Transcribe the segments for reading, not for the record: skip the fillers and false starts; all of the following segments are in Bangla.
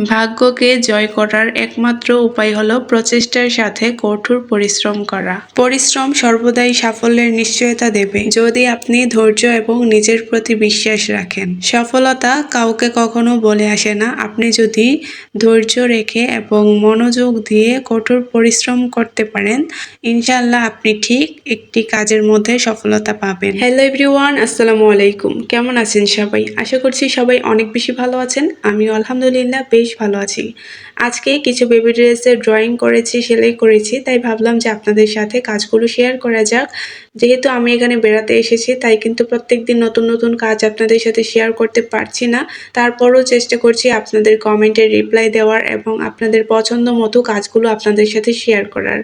ভাগ্যকে জয় করার একমাত্র উপায় হলো প্রচেষ্টার সাথে কঠোর পরিশ্রম করা। পরিশ্রম সর্বদাই সাফল্যের নিশ্চয়তা দেবে যদি আপনি ধৈর্য এবং নিজের প্রতি বিশ্বাস রাখেন। সফলতা কাউকে কখনো বলে আসে না। আপনি যদি ধৈর্য রেখে এবং মনোযোগ দিয়ে কঠোর পরিশ্রম করতে পারেন, ইনশাআল্লাহ আপনি ঠিক একটি কাজের মধ্যে সফলতা পাবেন। হ্যালো এভরিওয়ান, আসসালামু আলাইকুম। কেমন আছেন সবাই? আশা করছি সবাই অনেক বেশি ভালো আছেন। আমিও আলহামদুলিল্লাহ বেশ ভালো আছি। আজকে কিছু বেবি ড্রেসের ড্রয়িং করেছি, সেলাই করেছি, তাই ভাবলাম যে আপনাদের সাথে কাজগুলো শেয়ার করা যাক। যেহেতু আমি এখানে বেড়াতে এসেছি, তাই কিন্তু প্রত্যেকদিন নতুন নতুন কাজ আপনাদের সাথে শেয়ার করতে পারছি না। তারপরও চেষ্টা করছি আপনাদের কমেন্টের রিপ্লাই দেওয়ার এবং আপনাদের পছন্দ মতো কাজগুলো আপনাদের সাথে শেয়ার করার।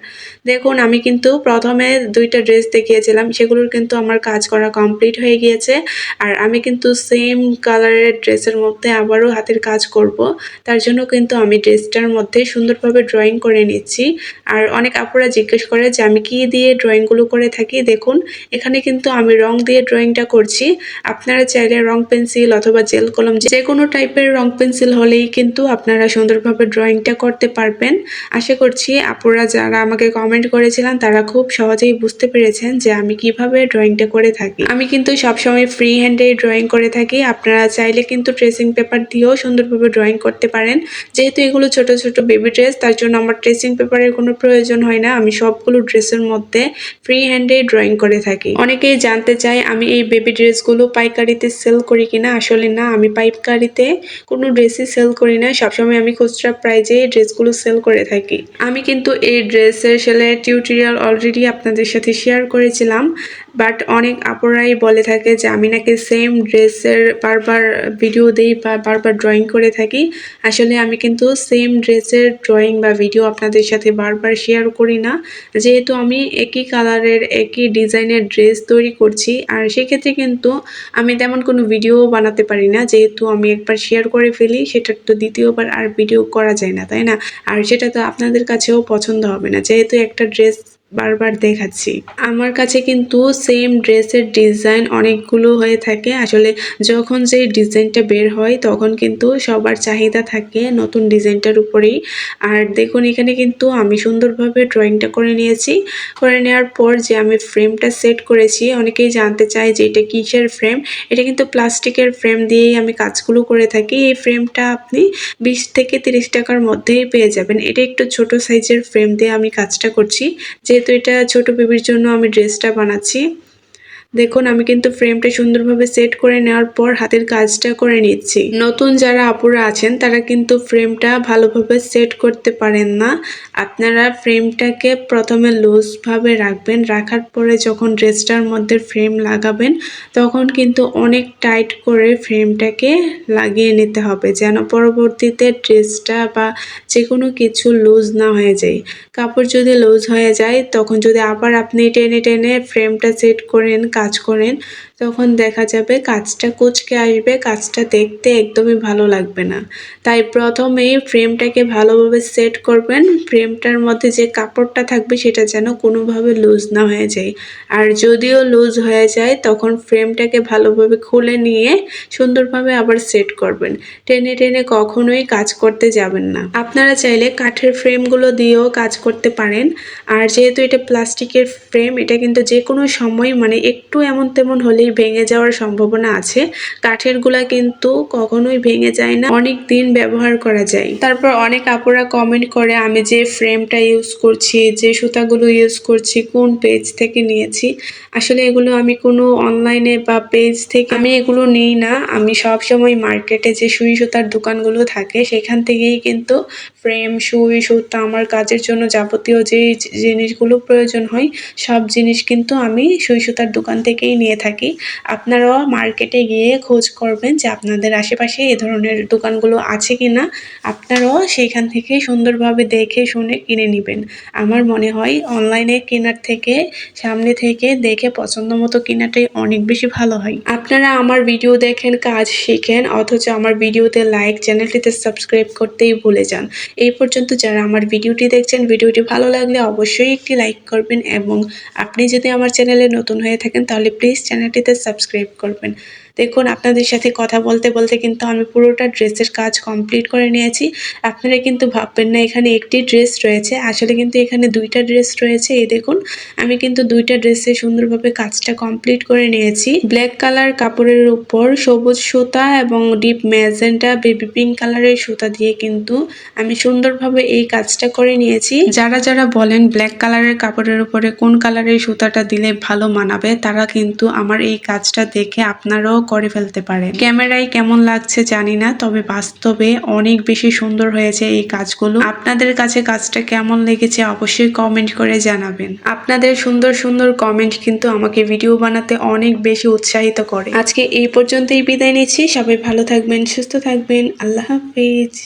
দেখুন, আমি কিন্তু প্রথমে 2টা ড্রেস দেখিয়েছিলাম, সেগুলোর কিন্তু আমার কাজ করা কমপ্লিট হয়ে গিয়েছে। আর আমি কিন্তু সেম কালারের ড্রেসের মধ্যে আবারও হাতের কাজ করব। তার জন্য কিন্তু আমি ড্রেসটার মধ্যে সুন্দরভাবে ড্রয়িং করে নিচ্ছি। আর অনেক আপুরা জিজ্ঞেস করে যে আমি কি দিয়ে ড্রয়িংগুলো করে থাকি। দেখুন, এখানে কিন্তু আমি রং দিয়ে ড্রয়িংটা করছি। আপনারা চাইলে রং পেন্সিল অথবা জেল কলম যে কোনো টাইপের রং পেন্সিল হলেই কিন্তু আপনারা সুন্দরভাবে ড্রয়িংটা করতে পারবেন। আশা করছি আপুরা যারা আমাকে কমেন্ট করেছিলেন তারা খুব সহজেই বুঝতে পেরেছেন যে আমি কিভাবে ড্রয়িংটা করে থাকি। আমি কিন্তু সবসময় ফ্রি হ্যান্ডে ড্রয়িং করে থাকি। আপনারা চাইলে কিন্তু ট্রেসিং পেপার দিয়েও সুন্দরভাবে ড্রয়িং করতে পারেন। যেহেতু এগুলো ছোট ছোট বেবি ড্রেস, তার জন্য আমার ট্রেসিং পেপারের কোনো প্রয়োজন হয় না। আমি সবগুলো ড্রেসের মধ্যে ফ্রি হ্যান্ডে ড্রয়িং করে থাকি। অনেকেই জানতে চায় আমি এই বেবি ড্রেসগুলো পাইকারিতে সেল করি কিনা। আসলে না, আমি পাইকারিতে কোনো ড্রেসই সেল করি না। সবসময় আমি খুচরা প্রাইজে ড্রেসগুলো সেল করে থাকি। আমি কিন্তু এই ড্রেসের সেলাইয়ের টিউটোরিয়াল অলরেডি আপনাদের সাথে শেয়ার করেছিলাম, বাট অনেক আপুরাই বলে থাকে যে আমি নাকি সেম ড্রেসের বারবার ভিডিও দিই বা বারবার ড্রয়িং করে থাকি। আসলে আমি কিন্তু সেম ড্রেসের ড্রয়িং বা ভিডিও আপনাদের সাথে বারবার শেয়ার করি না, যেহেতু আমি একই কালারের একই ডিজাইনের ড্রেস তৈরি করছি। আর সেক্ষেত্রে কিন্তু আমি তেমন কোনো ভিডিও বানাতে পারি না, যেহেতু আমি একবার শেয়ার করে ফেলি সেটা তো দ্বিতীয়বার আর ভিডিও করা যায় না, তাই না? আর সেটা তো আপনাদের কাছেও পছন্দ হবে না, যেহেতু একটা ড্রেস বারবার দেখাচ্ছি। আমার কাছে কিন্তু সেম ড্রেসের ডিজাইন অনেকগুলো হয়ে থাকে। আসলে যখন যে ডিজাইনটা বের হয় তখন কিন্তু সবার চাহিদা থাকে নতুন ডিজাইনটার উপরেই। আর দেখুন, এখানে কিন্তু আমি সুন্দরভাবে ড্রয়িংটা করে নিয়েছি। করে নেওয়ার পর যে আমি ফ্রেমটা সেট করেছি, অনেকেই জানতে চায় যে এটা কিসের ফ্রেম। এটা কিন্তু প্লাস্টিকের ফ্রেম দিয়েই আমি কাজগুলো করে থাকি। এই ফ্রেমটা আপনি 20 থেকে 30 টাকার মধ্যেই পেয়ে যাবেন। এটা একটু ছোট সাইজের ফ্রেম দিয়ে আমি কাজটা করছি, যেহেতু এটা ছোট বেবির জন্য আমি ড্রেসটা বানাচ্ছি। দেখুন, আমি কিন্তু ফ্রেমটা সুন্দরভাবে সেট করে নেওয়ার পর হাতের কাজটা করে নিচ্ছি। নতুন যারা আপুরা আছেন তারা কিন্তু ফ্রেমটা ভালোভাবে সেট করতে পারেন না। আপনারা ফ্রেমটাকে প্রথমে লুজভাবে রাখবেন। রাখার পরে যখন ড্রেসটার মধ্যে ফ্রেম লাগাবেন তখন কিন্তু অনেক টাইট করে ফ্রেমটাকে লাগিয়ে নিতে হবে, যেন পরবর্তীতে ড্রেসটা বা যে কোনো কিছু লুজ না হয়ে যায়। কাপড় যদি লুজ হয়ে যায় তখন যদি আবার আপনি টেনে টেনে ফ্রেমটা সেট করেন, কাজ করেন, তখন দেখা যাবে কাজটা কুঁচকে আসবে, কাজটা দেখতে একদমই ভালো লাগবে না। তাই প্রথমেই ফ্রেমটাকে ভালোভাবে সেট করবেন। ফ্রেমটার মধ্যে যে কাপড়টা থাকবে সেটা যেন কোনোভাবে লুজ না হয়ে যায়। আর যদিও লুজ হয়ে যায় তখন ফ্রেমটাকে ভালোভাবে খুলে নিয়ে সুন্দরভাবে আবার সেট করবেন। টেনে টেনে কখনোই কাজ করতে যাবেন না। আপনারা চাইলে কাঠের ফ্রেমগুলো দিয়েও কাজ করতে পারেন। আর যেহেতু এটা প্লাস্টিকের ফ্রেম, এটা কিন্তু যে কোনো সময় মানে একটু এমন তেমন হলেই ভেঙে যাওয়ার সম্ভাবনা আছে। কাঠের গুলা কিন্তু কখনোই ভেঙে যায় না, অনেক দিন ব্যবহার করা যায়। তারপর অনেক আপুরা কমেন্ট করে আমি যে ফ্রেমটা ইউজ করছি, যে সুতাগুলো ইউজ করছি, কোন পেজ থেকে নিয়েছি। আসলে এগুলো আমি কোনো অনলাইনে বা পেজ থেকে আমি এগুলো নিই না। আমি সব সময় মার্কেটে যে সুই সুতার দোকানগুলো থাকে সেখান থেকেই কিন্তু ফ্রেম, সুই, সুতা, আমার কাজের জন্য যাবতীয় যে জিনিসগুলো প্রয়োজন হয় সব জিনিস কিন্তু আমি সুই সুতার দোকান থেকেই নিয়ে থাকি। আপনারাও মার্কেটে গিয়ে খোঁজ করবেন যে আপনাদের আশেপাশে এ ধরনের দোকানগুলো আছে কিনা। আপনারাও সেইখান থেকে সুন্দরভাবে দেখে শুনে কিনে নেবেন। আমার মনে হয় অনলাইনে কেনার থেকে সামনে থেকে দেখে পছন্দ মতো কেনাটাই অনেক বেশি ভালো হয়। আপনারা আমার ভিডিও দেখেন, কাজ শিখেন, অথচ আমার ভিডিওতে লাইক, চ্যানেলটিতে সাবস্ক্রাইব করতেই ভুলে যান। এই পর্যন্ত যারা আমার ভিডিওটি দেখছেন, ভিডিওটি ভালো লাগলে অবশ্যই একটি লাইক করবেন এবং আপনি যদি আমার চ্যানেলে নতুন হয়ে থাকেন তাহলে প্লিজ চ্যানেলটিতে সাবস্ক্রাইব করবেন। দেখুন আপনাদের সাথে কথা বলতে বলতে কিন্তু আমি পুরোটা ড্রেসের কাজ কমপ্লিট করে নিয়েছি। আপনারা কিন্তু ভাববেন না এখানে একটি ড্রেস রয়েছে, আসলে কিন্তু এখানে 2টা ড্রেস রয়েছে। এই দেখুন আমি কিন্তু 2টা ড্রেসে সুন্দরভাবে কাজটা কমপ্লিট করে নিয়েছি। ব্ল্যাক কালার কাপড়ের উপর সবুজ সুতা এবং ডিপ ম্যাজেন্টা বেবি পিঙ্ক কালারের সুতা দিয়ে কিন্তু আমি সুন্দরভাবে এই কাজটা করে নিয়েছি। যারা যারা বলেন ব্ল্যাক কালারের কাপড়ের উপরে কোন কালারের সুতাটা দিলে ভালো মানাবে, তারা কিন্তু আমার এই কাজটা দেখে আপনারাও করে ফেলতে পারেন। ক্যামেরায় কেমন লাগছে জানি না, তবে বাস্তবে অনেক বেশি সুন্দর হয়েছে এই কাজগুলো। আপনাদের কাছে কাজটা কেমন লেগেছে অবশ্যই কমেন্ট করে জানাবেন। আপনাদের সুন্দর সুন্দর কমেন্ট কিন্তু আমাকে ভিডিও বানাতে অনেক বেশি উৎসাহিত করে। আজকে এই পর্যন্তই বিদায় নিচ্ছি। সবাই ভালো থাকবেন, সুস্থ থাকবেন। আল্লাহ হাফিজ।